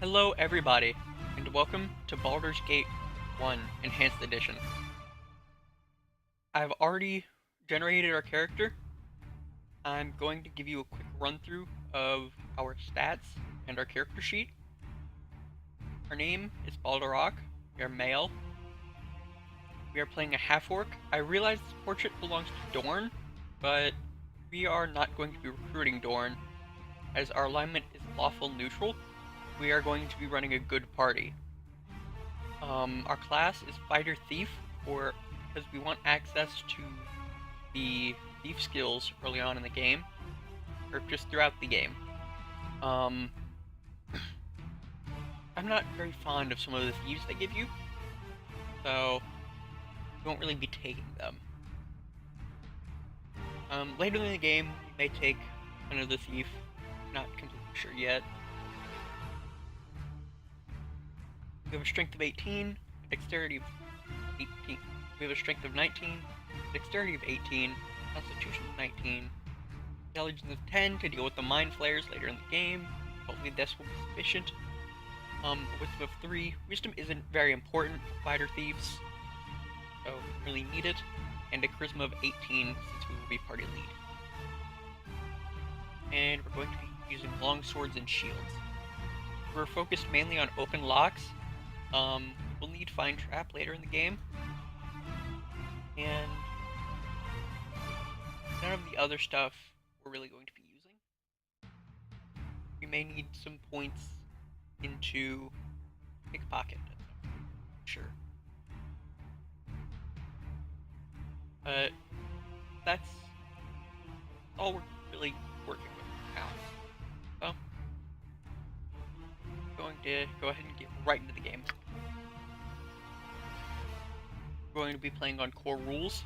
Hello everybody, and welcome to Baldur's Gate 1 Enhanced Edition. I've already generated our character. I'm going to give you a quick run-through of our stats and our character sheet. Our name is Baldur. We are male. We are playing a half-orc. I realize this portrait belongs to Dorn, but we are not going to be recruiting Dorn, as our alignment is lawful neutral. We are going to be running a good party. Our class is Fighter Thief, because we want access to the thief skills early on in the game, or just throughout the game. I'm not very fond of some of the thieves they give you, so we won't really be taking them. Later in the game, we may take another thief, not completely sure yet. We have a strength of 18, dexterity of 18. We have a strength of 19, dexterity of 18, constitution of 19, intelligence of 10 to deal with the mind flayers later in the game. Hopefully this will be sufficient. A wisdom of 3. Wisdom isn't very important for fighter thieves, so we really need it. And a charisma of 18 since we will be party lead. And we're going to be using long swords and shields. We're focused mainly on open locks. We'll need Find Trap later in the game. And none of the other stuff we're really going to be using. We may need some points into pickpocket. Sure. That's all we're really working with now. So, I'm going to go ahead and get right into the game. We're going to be playing on core rules.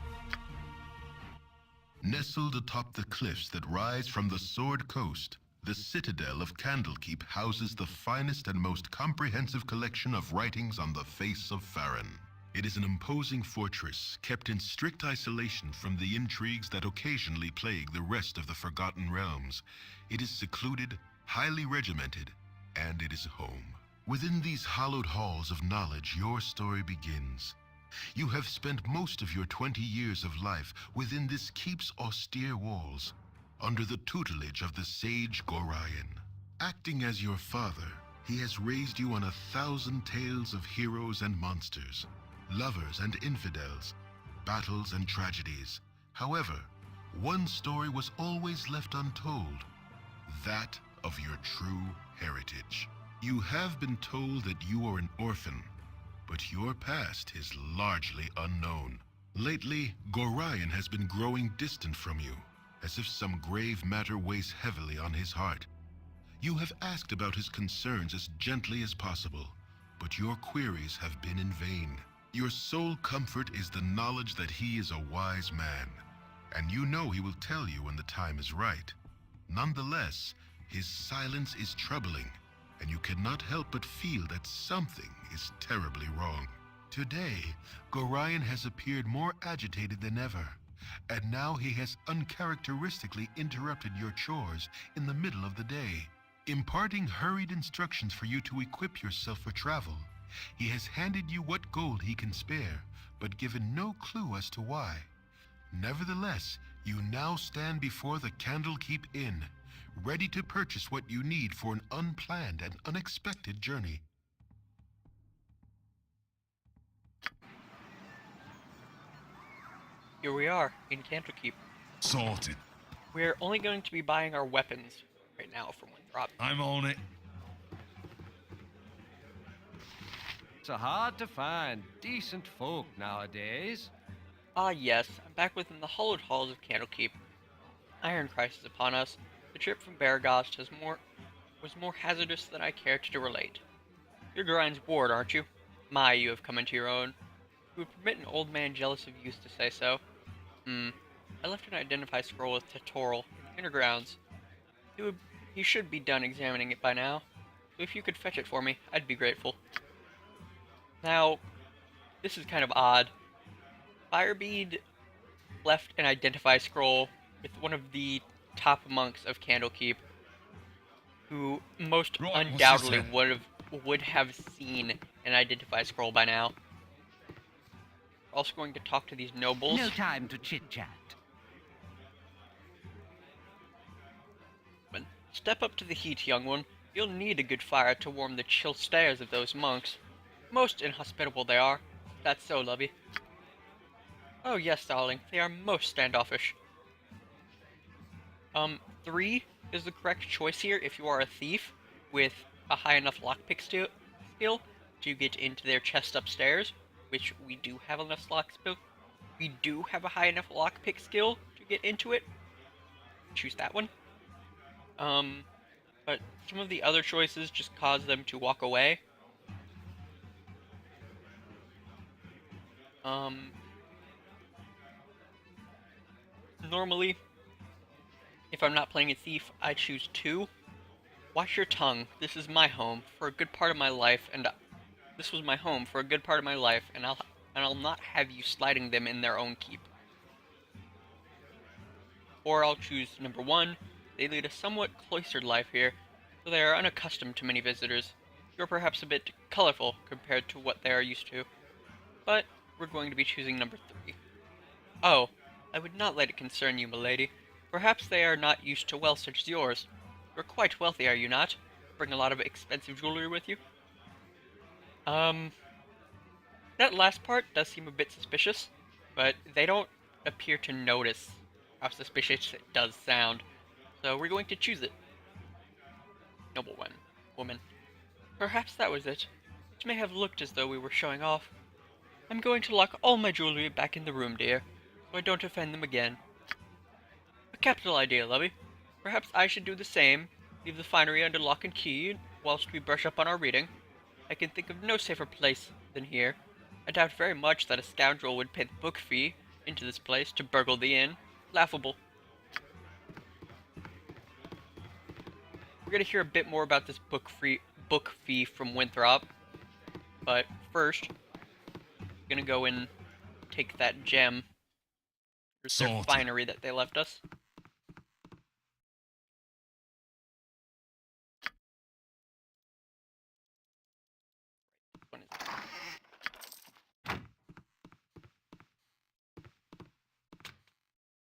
Nestled atop the cliffs that rise from the Sword Coast, the citadel of Candlekeep houses the finest and most comprehensive collection of writings on the face of Farron. It is an imposing fortress kept in strict isolation from the intrigues that occasionally plague the rest of the Forgotten Realms. It is secluded, highly regimented, and it is home. Within these hallowed halls of knowledge, your story begins. You have spent most of your 20 years of life within this keep's austere walls, under the tutelage of the sage Gorion. Acting as your father, he has raised you on 1,000 tales of heroes and monsters, lovers and infidels, battles and tragedies. However, one story was always left untold, that of your true heritage. You have been told that you are an orphan, but your past is largely unknown. Lately, Gorion has been growing distant from you, as if some grave matter weighs heavily on his heart. You have asked about his concerns as gently as possible, but your queries have been in vain. Your sole comfort is the knowledge that he is a wise man, and you know he will tell you when the time is right. Nonetheless, his silence is troubling, and you cannot help but feel that something is terribly wrong. Today, Gorion has appeared more agitated than ever, and now he has uncharacteristically interrupted your chores in the middle of the day, imparting hurried instructions for you to equip yourself for travel. He has handed you what gold he can spare, but given no clue as to why. Nevertheless, you now stand before the Candlekeep Inn, ready to purchase what you need for an unplanned and unexpected journey. Here we are, in Candlekeep. Sorted. We're only going to be buying our weapons right now from one drop. I'm on it. It's hard to find decent folk nowadays. Ah yes, I'm back within the hallowed halls of Candlekeep. Iron crisis upon us. The trip from Baragast was more hazardous than I care to relate. You're Grind's ward, aren't you? My, you have come into your own. You would permit an old man jealous of youth to say so. I left an identify scroll with Tutorial in the Undergrounds. He should be done examining it by now. So if you could fetch it for me, I'd be grateful. Now, this is kind of odd. Firebead left an identify scroll with one of the top monks of Candlekeep, who most Right, what's this undoubtedly then? would have seen an identify scroll by now. We're also going to talk to these nobles. No time to chit-chat. Step up to the heat, young one. You'll need a good fire to warm the chill stares of those monks. Most inhospitable they are. That's so, lovey. Oh yes, darling, they are most standoffish. 3 is the correct choice here if you are a thief with a high enough lockpick skill to get into their chest upstairs, which we do have enough lockpick. We do have a high enough lockpick skill to get into it. Choose that one. But some of the other choices just cause them to walk away. Normally, if I'm not playing a thief, I choose 2. Watch your tongue. This is my home for a good part of my life, and this was my home for a good part of my life, and I'll not have you sliding them in their own keep. Or I'll choose number 1. They lead a somewhat cloistered life here, so they are unaccustomed to many visitors. You're perhaps a bit colorful compared to what they are used to. But we're going to be choosing number 3. Oh, I would not let it concern you, milady. Perhaps they are not used to wealth such as yours. You're quite wealthy, are you not? Bring a lot of expensive jewelry with you? That last part does seem a bit suspicious, but they don't appear to notice how suspicious it does sound. So we're going to choose it. Noble one. Woman. Perhaps that was it. It may have looked as though we were showing off. I'm going to lock all my jewelry back in the room, dear, so I don't offend them again. A capital idea, lovey. Perhaps I should do the same, leave the finery under lock and key, whilst we brush up on our reading. I can think of no safer place than here. I doubt very much that a scoundrel would pay the book fee into this place to burgle the inn. Laughable. We're gonna hear a bit more about this book fee from Winthrop, but first, we're gonna go and take that gem, or their finery that they left us. What is it?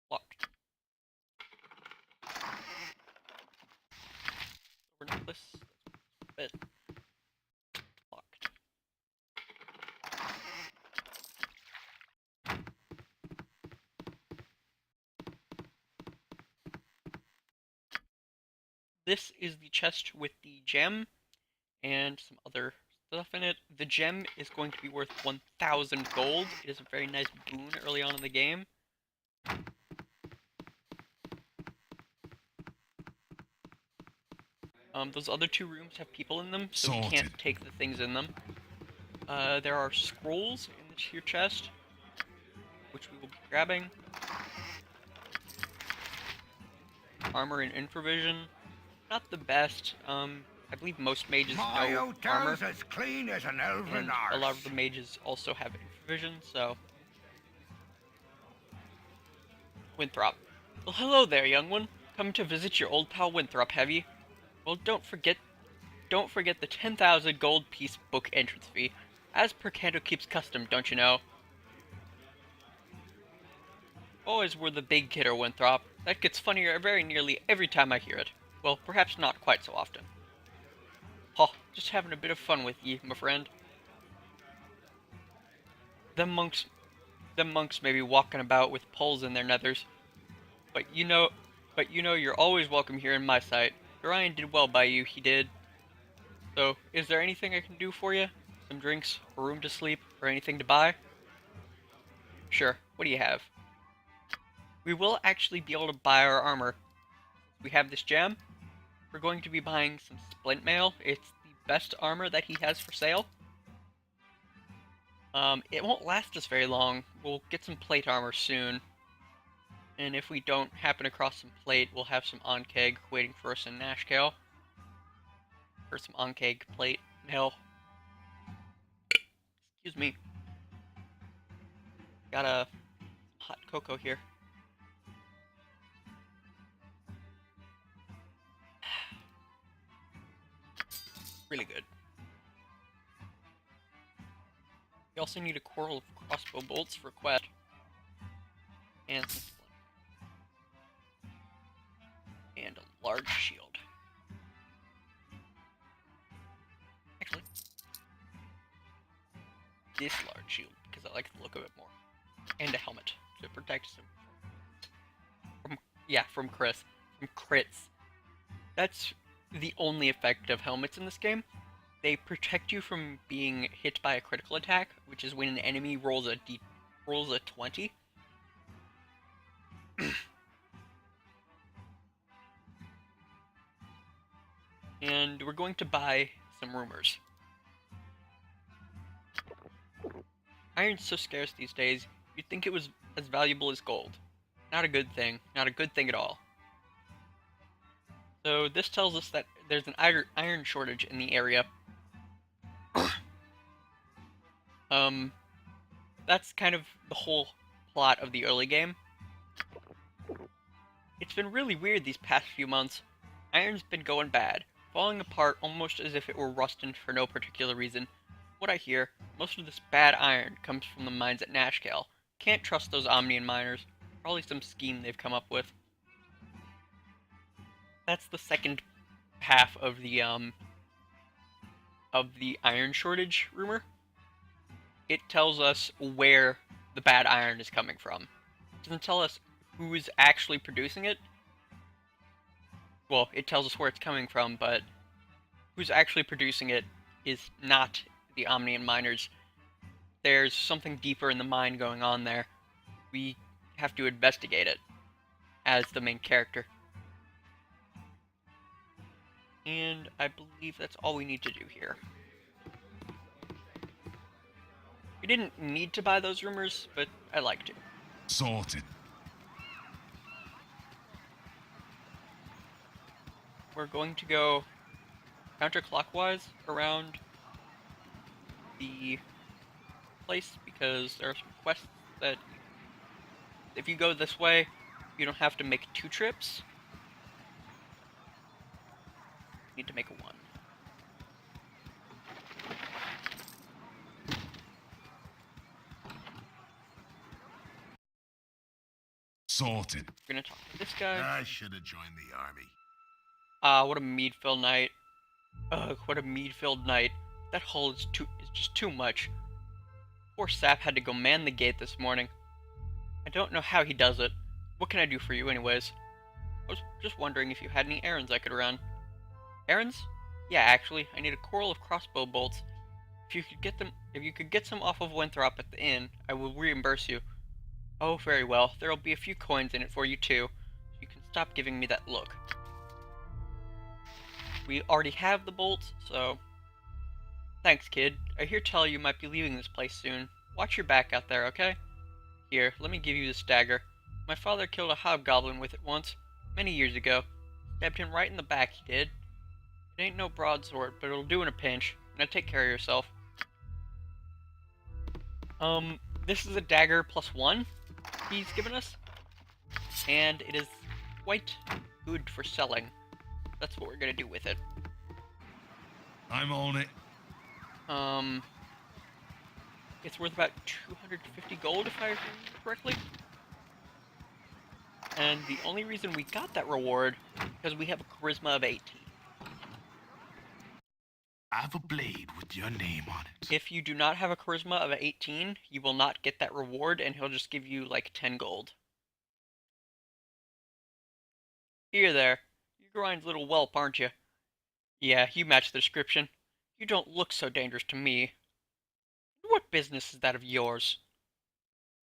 Locked. Silver necklace. Bit. Locked. This is the chest with the gem and some other stuff in it. The gem is going to be worth 1,000 gold. It is a very nice boon early on in the game. Those other 2 rooms have people in them, so we can't take the things in them. There are scrolls in the tier chest, which we will be grabbing. Armor and infravision. Not the best. I believe most mages know armor. As clean as an elven And a lot of the mages also have infravision, so... Winthrop. Well, hello there, young one. Come to visit your old pal Winthrop, have you? Well, don't forget the 10,000 gold piece book entrance fee, as per Candlekeep's custom, don't you know? Always were the big kidder, Winthrop. That gets funnier very nearly every time I hear it. Well, perhaps not quite so often. Oh, just having a bit of fun with ye, my friend. Them monks may be walking about with poles in their nethers, but you know you're always welcome here in my sight. Orion did well by you, he did. So, is there anything I can do for you? Some drinks, a room to sleep, or anything to buy? Sure, what do you have? We will actually be able to buy our armor. We have this gem. We're going to be buying some splint mail. It's the best armor that he has for sale. It won't last us very long. We'll get some plate armor soon. And if we don't happen across some plate, we'll have some Onkeg waiting for us in Nashkale. Or some Onkeg plate mail. Excuse me. Got a hot cocoa here. Really good. You also need a quarrel of crossbow bolts for quest. And some flint. And a large shield. Actually, this large shield, because I like the look of it more. And a helmet to protect us from crits. That's the only effect of helmets in this game. They protect you from being hit by a critical attack, which is when an enemy rolls a 20. And we're going to buy some rumors. Iron's so scarce these days, you'd think it was as valuable as gold. Not a good thing. Not a good thing at all. So this tells us that there's an iron shortage in the area. That's kind of the whole plot of the early game. It's been really weird these past few months. Iron's been going bad, falling apart almost as if it were rusting for no particular reason. What I hear, most of this bad iron comes from the mines at Nashkel. Can't trust those Omnian miners. Probably some scheme they've come up with. That's the second half of the iron shortage rumor. It tells us where the bad iron is coming from. It doesn't tell us who's actually producing it. Well, it tells us where it's coming from, but who's actually producing it is not the Omnian miners. There's something deeper in the mine going on there. We have to investigate it as the main character. And I believe that's all we need to do here. We didn't need to buy those rumors, but I like to. Sorted. We're going to go counterclockwise around the place because there are some quests that if you go this way, you don't have to make 2 trips. You need to make 1. Sorted. We're gonna talk to this guy. I should have joined the army. What a mead-filled night. Ugh, what a mead-filled night. That hull is just too much. Poor Sap had to go man the gate this morning. I don't know how he does it. What can I do for you anyways? I was just wondering if you had any errands I could run. Errands? Yeah, actually, I need a quarrel of crossbow bolts. If you could get some off of Winthrop at the inn, I will reimburse you. Oh, very well. There'll be a few coins in it for you too. So you can stop giving me that look. We already have the bolts, so... Thanks, kid. I hear tell you might be leaving this place soon. Watch your back out there, okay? Here, let me give you this dagger. My father killed a hobgoblin with it once, many years ago. Stabbed him right in the back, he did. It ain't no broadsword, but it'll do in a pinch. Now take care of yourself. This is a dagger +1 he's given us. And it is quite good for selling. That's what we're gonna do with it. I'm on it. It's worth about 250 gold if I remember correctly. And the only reason we got that reward is because we have a charisma of 18. I have a blade with your name on it. If you do not have a charisma of 18, you will not get that reward, and he'll just give you like 10 gold. Here there. You're Grind's little whelp, aren't you? Yeah, you match the description. You don't look so dangerous to me. What business is that of yours?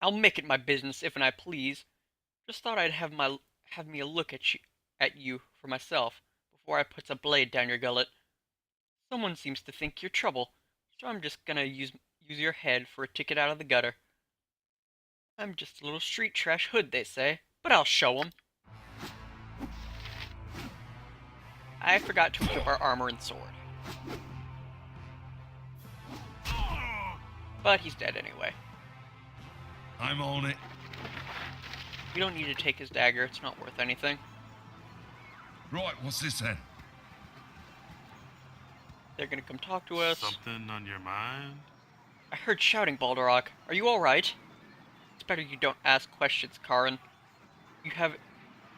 I'll make it my business if and I please. Just thought I'd have me a look at you for myself before I puts a blade down your gullet. Someone seems to think you're trouble, so I'm just gonna use your head for a ticket out of the gutter. I'm just a little street trash hood, they say, but I'll show 'em. I forgot to equip our armor and sword. But he's dead anyway. I'm on it. We don't need to take his dagger, it's not worth anything. Right, what's this then? They're gonna come talk to us. Something on your mind? I heard shouting, Baldur. Are you alright? It's better you don't ask questions, Karin. You have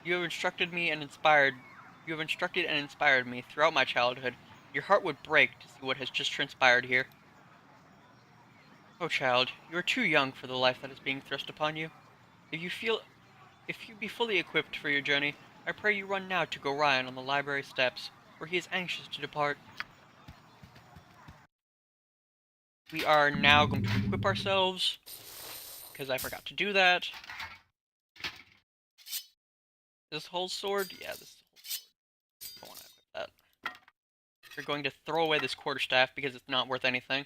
instructed me and inspired You have instructed and inspired me throughout my childhood. Your heart would break to see what has just transpired here. Oh child, you are too young for the life that is being thrust upon you. If you be fully equipped for your journey, I pray you run now to Gorion on the library steps, where he is anxious to depart. We are now going to equip ourselves, because I forgot to do that. This whole sword? Yeah, this whole sword. I want to equip that. We're going to throw away this quarterstaff because it's not worth anything.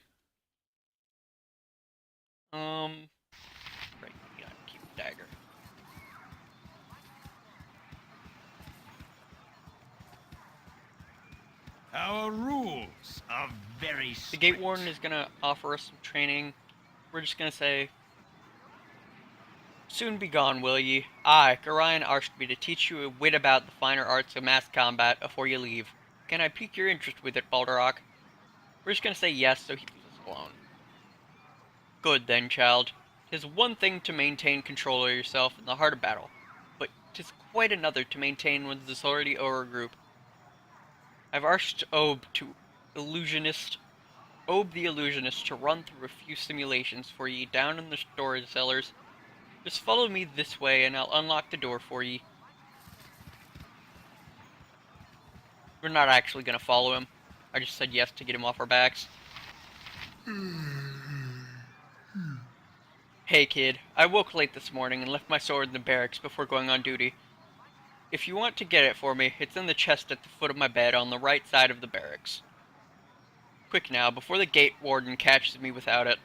Right, yeah, keep the dagger. Our rules are very strict. The Gate Warden is gonna offer us some training. We're just gonna say, soon be gone, will ye? I, Gorion Archby, to teach you a wit about the finer arts of mass combat afore you leave. Can I pique your interest with it, Baldur? We're just gonna say yes, so he leaves us alone. Good then, child. 'Tis one thing to maintain control of yourself in the heart of battle, but 'tis quite another to maintain one's authority over a group. I've asked Obe the illusionist to run through a few simulations for ye down in the storage cellars. Just follow me this way and I'll unlock the door for ye. We're not actually gonna follow him. I just said yes to get him off our backs. Hey kid, I woke late this morning and left my sword in the barracks before going on duty. If you want to get it for me, it's in the chest at the foot of my bed on the right side of the barracks. Quick now, before the Gate Warden catches me without it.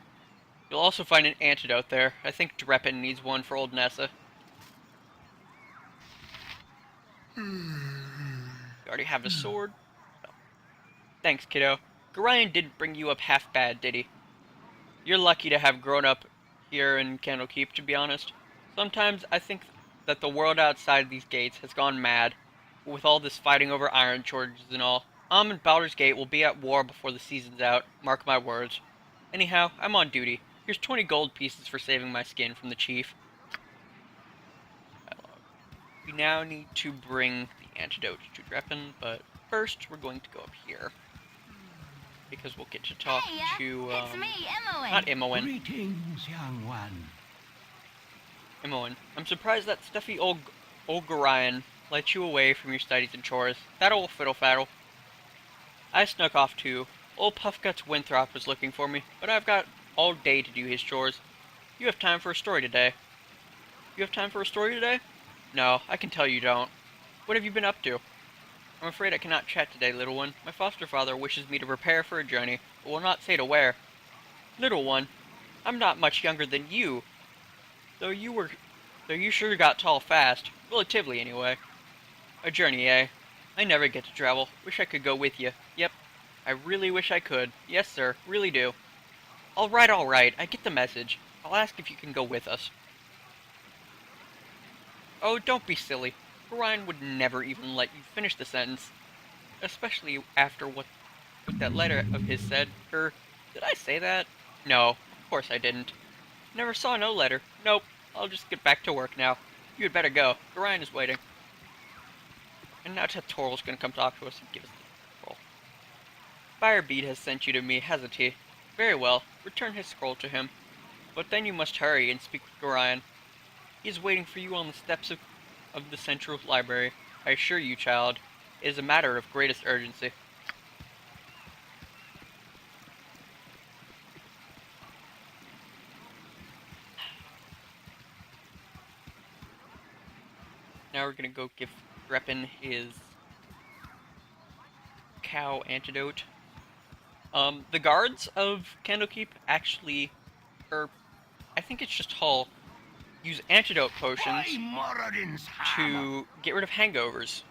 You'll also find an antidote there. I think Dreppen needs one for old Nessa. You already have the sword? No. Thanks, kiddo. Gorion didn't bring you up half bad, did he? You're lucky to have grown up here in Candlekeep, to be honest. Sometimes I think that the world outside these gates has gone mad, with all this fighting over iron shortages and all. And Baldur's Gate will be at war before the season's out, mark my words. Anyhow, I'm on duty. Here's 20 gold pieces for saving my skin from the chief. We now need to bring the antidote to Dreppen, but first we're going to go up here. Because we'll get to talk to, it's me, Imoen. not Imoen. Greetings, young one. Imoen. I'm surprised that stuffy old Gorion let you away from your studies and chores. That old fiddle-faddle. I snuck off too. Old Puffguts Winthrop was looking for me, but I've got all day to do his chores. You have time for a story today. You have time for a story today? No, I can tell you don't. What have you been up to? I'm afraid I cannot chat today, little one. My foster father wishes me to prepare for a journey, but will not say to where. Little one, I'm not much younger than you. Though you sure got tall fast. Relatively, anyway. A journey, eh? I never get to travel. Wish I could go with you. Yep. I really wish I could. Yes, sir. Really do. Alright, I get the message. I'll ask if you can go with us. Oh, don't be silly. Gorion would never even let you finish the sentence. Especially after what that letter of his said. Did I say that? No, of course I didn't. Never saw no letter. Nope. I'll just get back to work now. You had better go. Gorion is waiting. And now Toral's gonna come talk to us and give us the scroll. Firebead has sent you to me, hasn't he? Very well. Return his scroll to him. But then you must hurry and speak with Gorion. He is waiting for you on the steps of the Central Library. I assure you, child, it is a matter of greatest urgency. Now we're gonna go give Dreppen his cow antidote. The guards of Candlekeep actually, I think it's just Hull, use antidote potions to get rid of hangovers.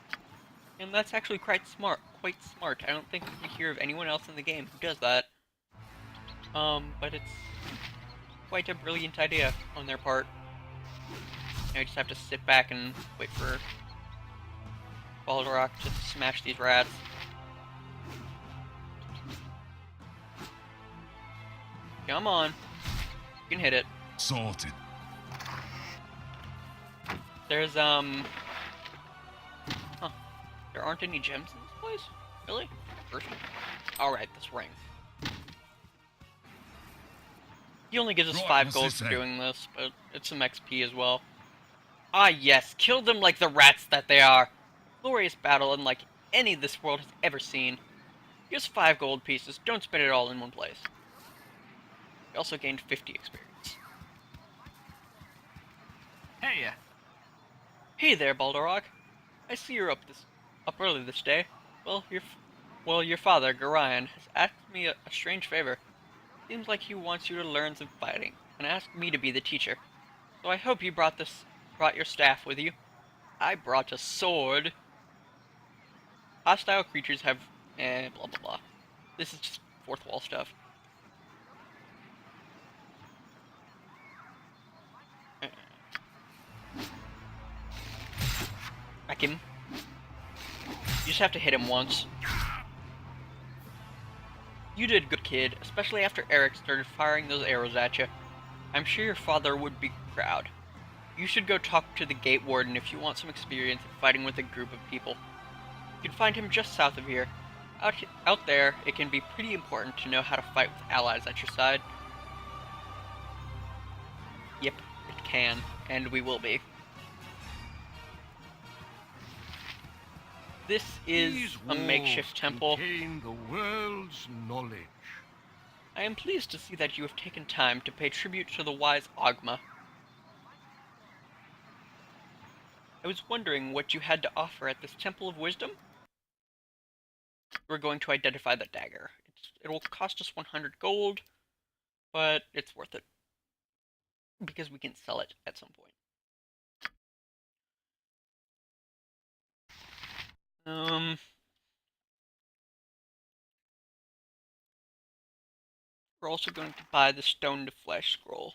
And that's actually quite smart. I don't think we hear of anyone else in the game who does that. But it's quite a brilliant idea on their part. Now I just have to sit back and wait for Baldur to smash these rats. Come on. You can hit it. Sorted. There's, Huh. There aren't any gems in this place? Really? Perfect. Alright, this ring. He only gives us Right, 5 what's gold this for say? doing this, but it's some XP as well. Ah yes, kill them like the rats that they are. Glorious battle unlike any this world has ever seen. Here's 5 gold pieces, don't spend it all in one place. We also gained 50 experience. Hey, Hey there, Baldur. I see you're up early this day. Well, your father, Gorion, has asked me a strange favor. Seems like he wants you to learn some fighting, and asked me to be the teacher. So I hope you brought your staff with you. I brought a sword. Hostile creatures have blah blah blah. This is just fourth wall stuff. Whack him. You just have to hit him once. You did good, kid, especially after Eric started firing those arrows at you. I'm sure your father would be proud. You should go talk to the gate warden if you want some experience in fighting with a group of people. You can find him just south of here. Out there, it can be pretty important to know how to fight with allies at your side. Yep, it can, and we will be. This is These a makeshift walls temple. contain the world's knowledge. I am pleased to see that you have taken time to pay tribute to the wise Ogma. I was wondering what you had to offer at this Temple of Wisdom? We're going to identify the dagger. It will cost us 100 gold, but it's worth it. Because we can sell it at some point. We're also going to buy the Stone to Flesh scroll.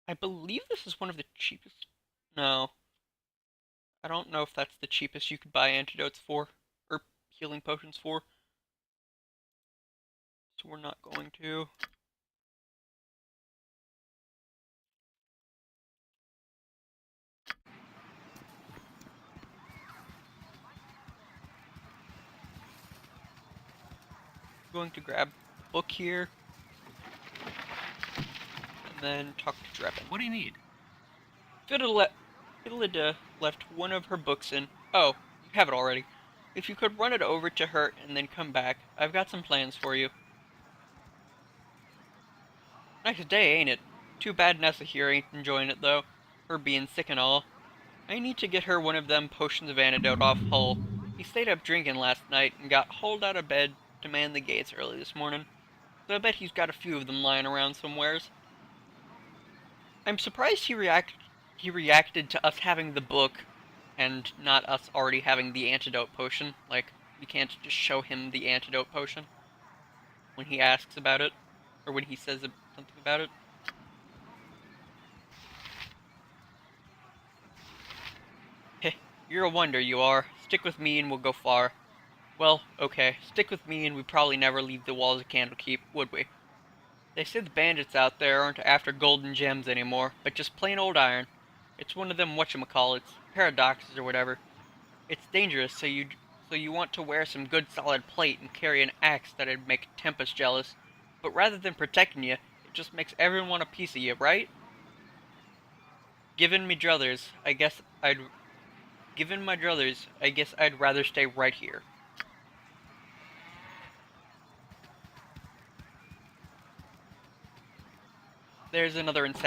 I believe this is one of the cheapest. No. I don't know if that's the cheapest you could buy antidotes for, or healing potions for. So we're not going to. Going to grab the book here, and then talk to Drebin. what do you need? Fiddleda left one of her books in. Oh, you have it already. If you could run it over to her and then come back, I've got some plans for you. Nice day, ain't it? Too bad Nessa here ain't enjoying it, though. Her being sick and all. I need to get her one of them potions of antidote off Hull. He stayed up drinking last night and got hauled out of bed to man the gates early this morning. So I bet he's got a few of them lying around somewheres. I'm surprised he reacted to us having the book and not us already having the antidote potion. Like, we can't just show him the antidote potion when he asks about it, or when he says something about it. Heh, you're a wonder, you are. Stick with me and we'll go far. Well, okay, stick with me and we'd probably never leave the walls of Candlekeep, would we? They say the bandits out there aren't after golden gems anymore, but just plain old iron. It's one of them whatchamacallits, paradoxes or whatever. It's dangerous, so you want to wear some good solid plate and carry an axe that'd make Tempest jealous. But rather than protecting you, it just makes everyone want a piece of you, right? Given my druthers, I guess I'd rather stay right here. There's another another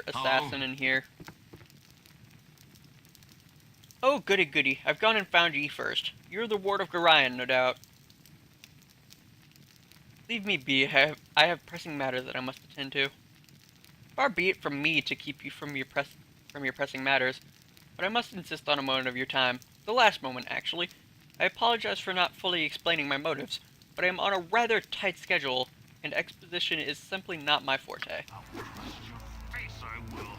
assassin in here. Oh, goody goody, I've gone and found ye first. You're the ward of Gorion, no doubt. Leave me be, I have pressing matters that I must attend to. Far be it from me to keep you from your pressing matters, but I must insist on a moment of your time. The last moment, actually. I apologize for not fully explaining my motives, but I am on a rather tight schedule, and exposition is simply not my forte. I'll crush your face, I will.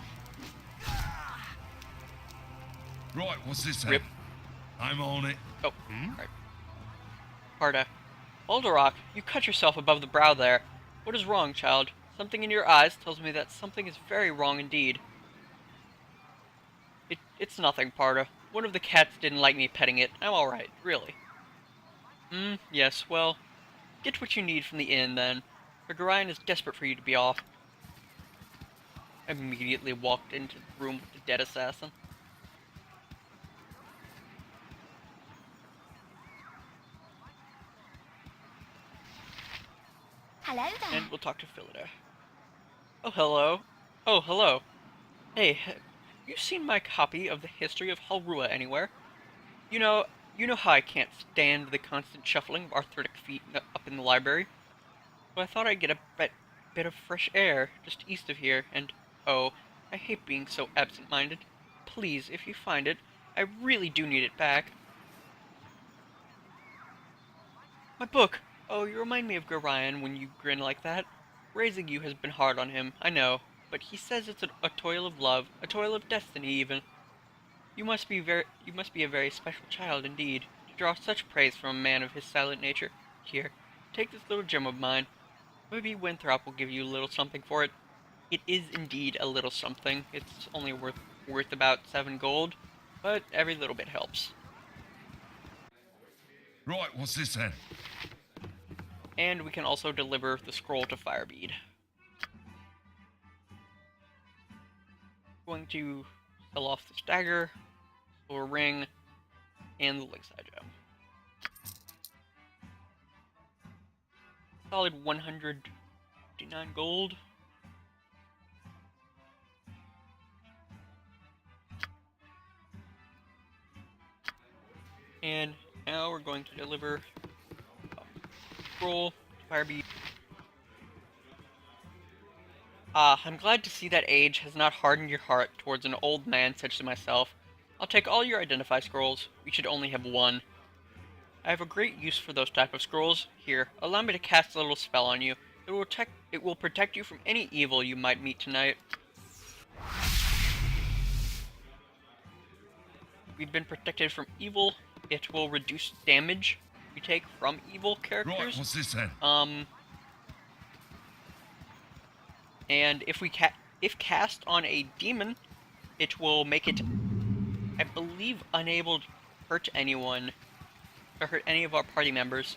Right, what's this then? Rip. I'm on it. Oh, right. Parda. Baldur, you cut yourself above the brow there. What is wrong, child? Something in your eyes tells me that something is very wrong indeed. It's nothing, Parda. One of the cats didn't like me petting it. I'm alright, really. Yes, well, get what you need from the inn, then. For Gorion is desperate for you to be off. I immediately walked into the room with the dead assassin. Hello there. And we'll talk to Philida. Oh, hello. Oh, hello. Hey, have you seen my copy of the History of Halrua anywhere? You know how I can't stand the constant shuffling of arthritic feet up in the library? So I thought I'd get a bit of fresh air just east of here, and oh, I hate being so absent-minded. Please, if you find it, I really do need it back. My book! Oh, you remind me of Gorion when you grin like that. Raising you has been hard on him, I know, but he says it's a toil of love, a toil of destiny even. You must be a very special child indeed, to draw such praise from a man of his silent nature. Here, take this little gem of mine. Maybe Winthrop will give you a little something for it. It is indeed a little something. It's only worth about 7 gold, but every little bit helps. Right, what's this then? And we can also deliver the scroll to Firebead. Going to sell off this dagger, silver ring, and the lakeside gem. Solid 159 gold. And now we're going to deliver scroll to Firebead. I'm glad to see that age has not hardened your heart towards an old man such as myself. I'll take all your identify scrolls. We should only have one. I have a great use for those type of scrolls. Here, allow me to cast a little spell on you. It will protect you from any evil you might meet tonight. We've been protected from evil. It will reduce damage you take from evil characters. Right, what's this then? And if cast on a demon, it will make it, I believe, unable to hurt anyone, or hurt any of our party members.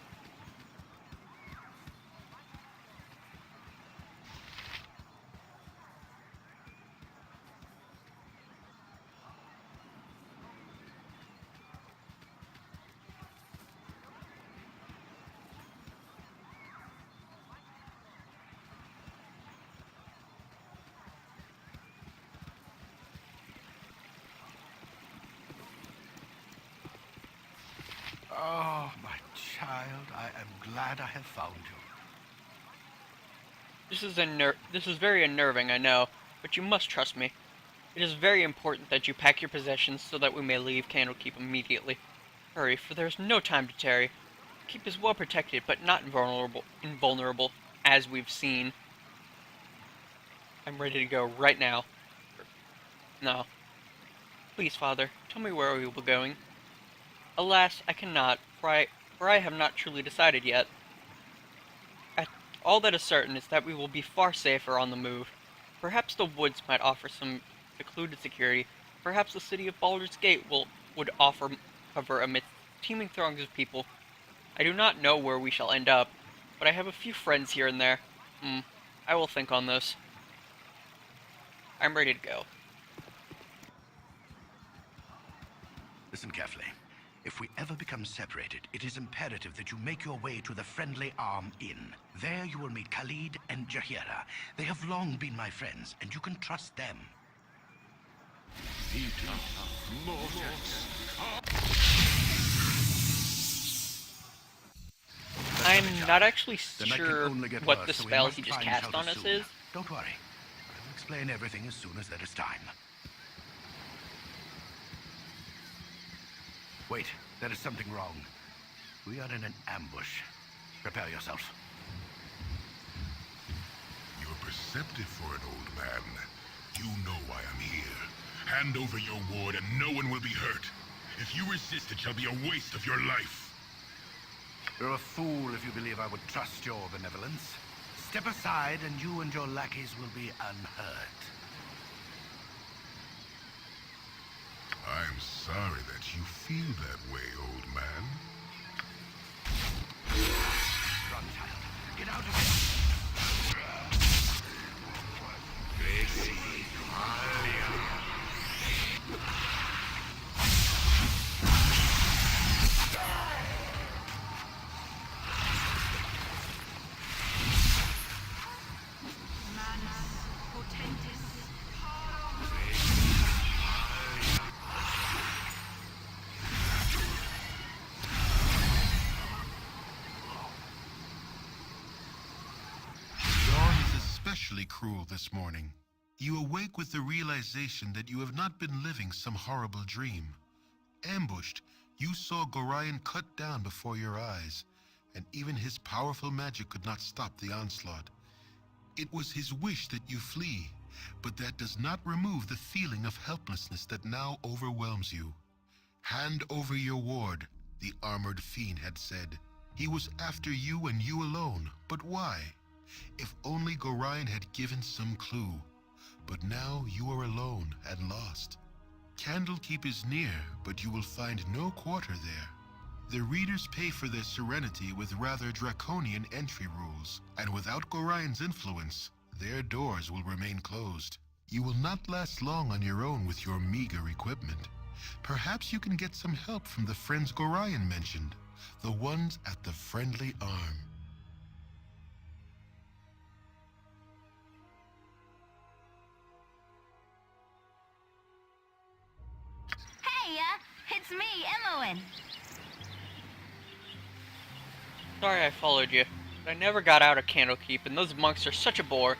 Oh, my child, I am glad I have found you. This is very unnerving, I know, but you must trust me. It is very important that you pack your possessions so that we may leave Candlekeep immediately. Hurry, for there is no time to tarry. Keep is well protected, but not invulnerable, as we've seen. I'm ready to go right now. No. Please, Father, tell me where we will be going. Alas, I cannot, for I have not truly decided yet. All that is certain is that we will be far safer on the move. Perhaps the woods might offer some secluded security. Perhaps the city of Baldur's Gate would offer cover amidst teeming throngs of people. I do not know where we shall end up, but I have a few friends here and there. I will think on this. I'm ready to go. Listen carefully. If we ever become separated, it is imperative that you make your way to the Friendly Arm Inn. There you will meet Khalid and Jahira. They have long been my friends, and you can trust them. I'm not actually The night can sure only get what worse, the so we spell must he just find cast shelter on us soon. is. Don't worry. I will explain everything as soon as there is time. Wait, there is something wrong. We are in an ambush. Prepare yourself. You're perceptive for an old man. You know why I'm here. Hand over your ward and no one will be hurt. If you resist, it shall be a waste of your life. You're a fool if you believe I would trust your benevolence. Step aside and you and your lackeys will be unhurt. I'm sorry that you feel that way, old man. Run, child. Get out of here. Dawn is especially cruel this morning. You awake with the realization that you have not been living some horrible dream. Ambushed, you saw Gorion cut down before your eyes, and even his powerful magic could not stop the onslaught. It was his wish that you flee, but that does not remove the feeling of helplessness that now overwhelms you. Hand over your ward, the armored fiend had said. He was after you and you alone, but why? If only Gorion had given some clue. But now you are alone and lost. Candlekeep is near, but you will find no quarter there. The readers pay for their serenity with rather draconian entry rules, and without Gorion's influence, their doors will remain closed. You will not last long on your own with your meager equipment. Perhaps you can get some help from the friends Gorion mentioned, the ones at the Friendly Arm. Hey, it's me, Emmeline. Sorry I followed you, but I never got out of Candlekeep, and those monks are such a bore.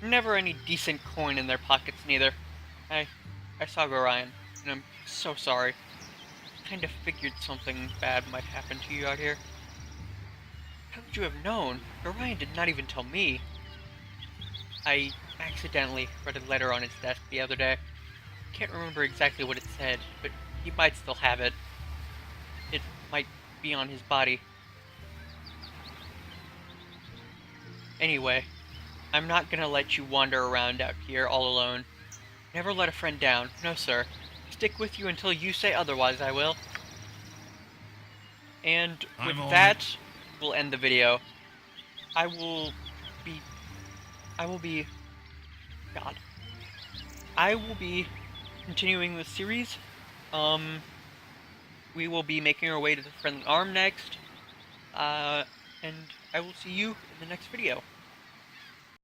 Never any decent coin in their pockets, neither. I saw Gorion, and I'm so sorry. Kinda figured something bad might happen to you out here. How could you have known? Gorion did not even tell me. I accidentally read a letter on his desk the other day. Can't remember exactly what it said, but he might still have it. It might be on his body. Anyway, I'm not gonna let you wander around out here all alone. Never let a friend down. No, sir. Stick with you until you say otherwise, I will. And with that, we'll end the video. I will be continuing the series. We will be making our way to the Friendly Arm next. And I will see you in the next video.